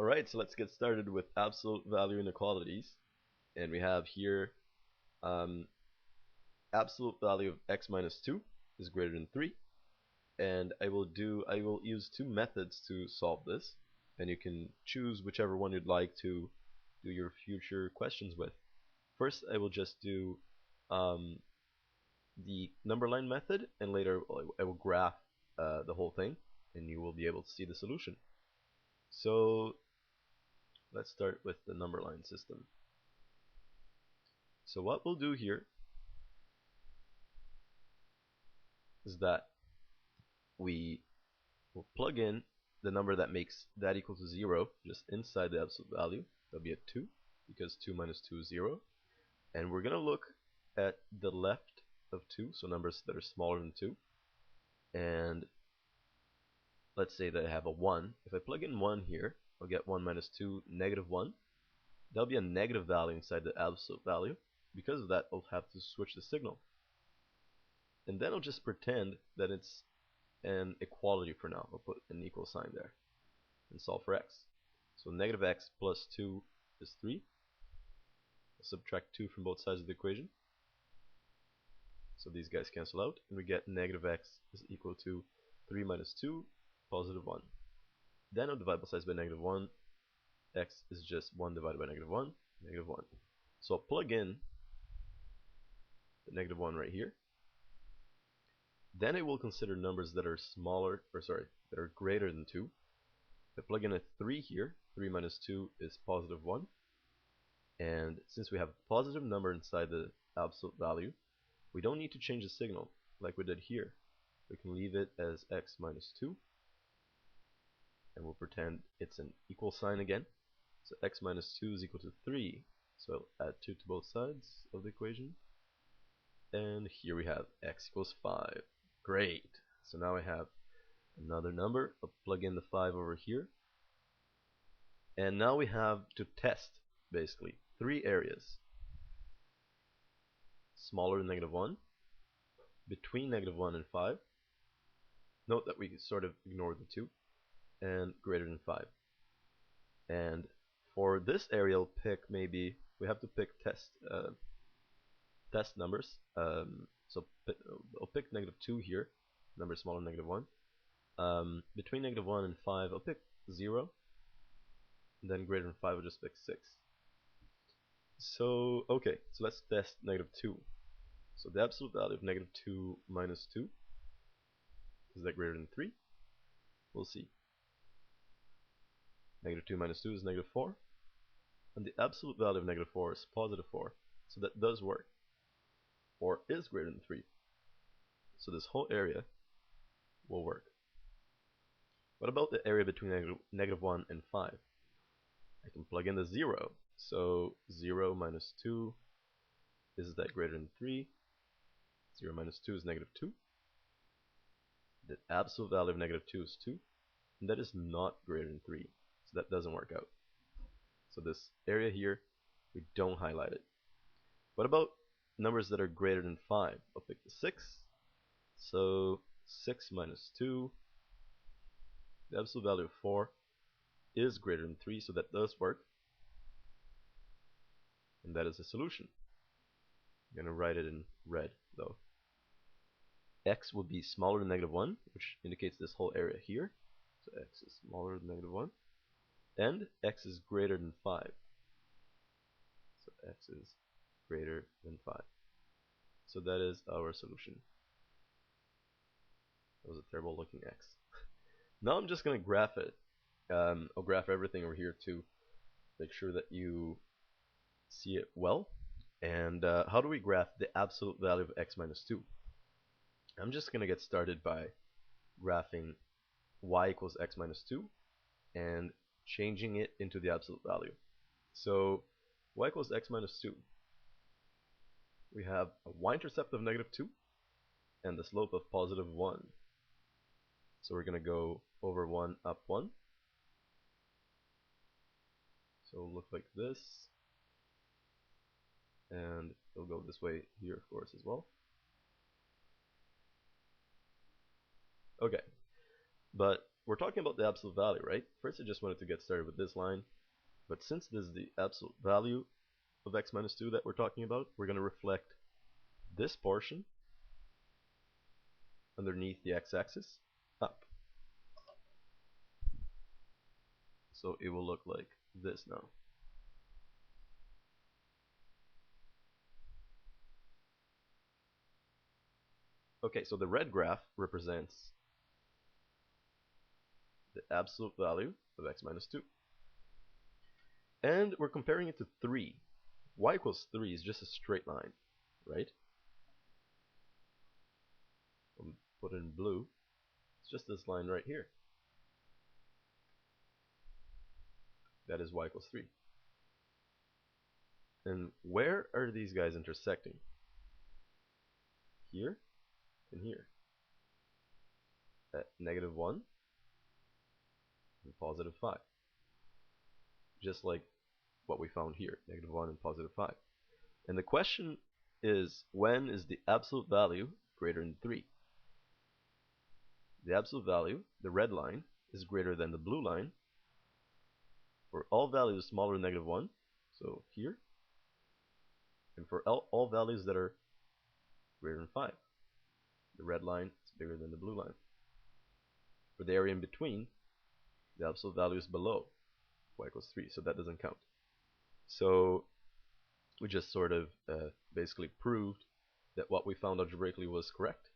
Alright, so let's get started with absolute value inequalities. And we have here um, absolute value of x minus 2 is greater than 3. And I will use two methods to solve this. And you can choose whichever one you'd like to do your future questions with. First, I will just do the number line method, and later I will graph the whole thing, and you will be able to see the solution. So let's start with the number line system. So what we'll do here is that we will plug in the number that makes that equal to 0 just inside the absolute value. That'll be a 2, because 2 minus 2 is 0. And we're going to look at the left of 2, so numbers that are smaller than 2. And let's say that I have a 1. If I plug in 1 here, I'll get 1 minus 2, negative 1. That'll be a negative value inside the absolute value. Because of that, I'll have to switch the signal. And then I'll just pretend that it's an equality for now. I'll put an equal sign there and solve for x. So negative x plus 2 is 3. I'll subtract 2 from both sides of the equation. So these guys cancel out, and we get negative x is equal to 3 minus 2, positive 1. Then I'll divide both sides by negative 1. X is just 1 divided by negative 1, negative 1. So I'll plug in the negative 1 right here. Then I will consider numbers that are that are greater than 2. If I plug in a 3 here, 3 minus 2 is positive 1. And since we have a positive number inside the absolute value, we don't need to change the signal like we did here. We can leave it as x minus 2. And we'll pretend it's an equal sign again. So x minus 2 is equal to 3. So I'll add 2 to both sides of the equation. And here we have x equals 5. Great. So now I have another number. I'll plug in the 5 over here. And now we have to test, basically, 3 areas. Smaller than negative 1, between negative 1 and 5. Note that we sort of ignored the 2. And greater than 5. And for this area, I'll pick we have to pick test numbers. So I'll pick negative 2 here, number smaller than negative 1. Between negative 1 and 5, I'll pick 0. And then greater than 5, I'll just pick 6. So, okay, so let's test negative 2. So the absolute value of negative 2 minus 2, is that greater than 3? We'll see. Negative 2 minus 2 is negative 4. And the absolute value of negative 4 is positive 4. So that does work. 4 is greater than 3. So this whole area will work. What about the area between negative 1 and 5? I can plug in the 0. So 0 minus 2, is that greater than 3? 0 minus 2 is negative 2. The absolute value of negative 2 is 2. And that is not greater than 3. So that doesn't work out. So this area here, we don't highlight it. What about numbers that are greater than 5? I'll pick the 6. So 6 minus 2, the absolute value of 4 is greater than 3, so that does work. And that is the solution. I'm going to write it in red though. X will be smaller than negative 1, which indicates this whole area here. So x is smaller than negative 1. And x is greater than 5. So x is greater than 5. So that is our solution. That was a terrible looking x. Now I'm just going to graph it. I'll graph everything over here to make sure that you see it well. And how do we graph the absolute value of x minus 2? I'm just going to get started by graphing y equals x minus 2 and changing it into the absolute value. So y equals x minus 2. We have a y-intercept of negative 2 and the slope of positive 1. So we're going to go over 1, up 1. So it'll look like this. And it'll go this way here, of course, as well. Okay. But we're talking about the absolute value, right? First, I just wanted to get started with this line, but since this is the absolute value of x minus 2 that we're talking about, we're going to reflect this portion underneath the x-axis up. So it will look like this now. Okay, so the red graph represents the absolute value of x minus 2. And we're comparing it to 3. Y equals 3 is just a straight line, right? I'll put it in blue. It's just this line right here. That is y equals 3. And where are these guys intersecting? Here and here. At -1 and +5. Just like what we found here, -1 and +5. And the question is, when is the absolute value greater than 3? The absolute value, the red line, is greater than the blue line for all values smaller than -1, so here, and for all values that are greater than 5. The red line is bigger than the blue line. For the area in between, the absolute value is below y equals 3, so that doesn't count. So we just sort of basically proved that what we found algebraically was correct.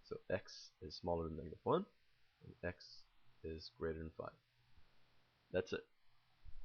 So x is smaller than -1, and x is greater than 5. That's it.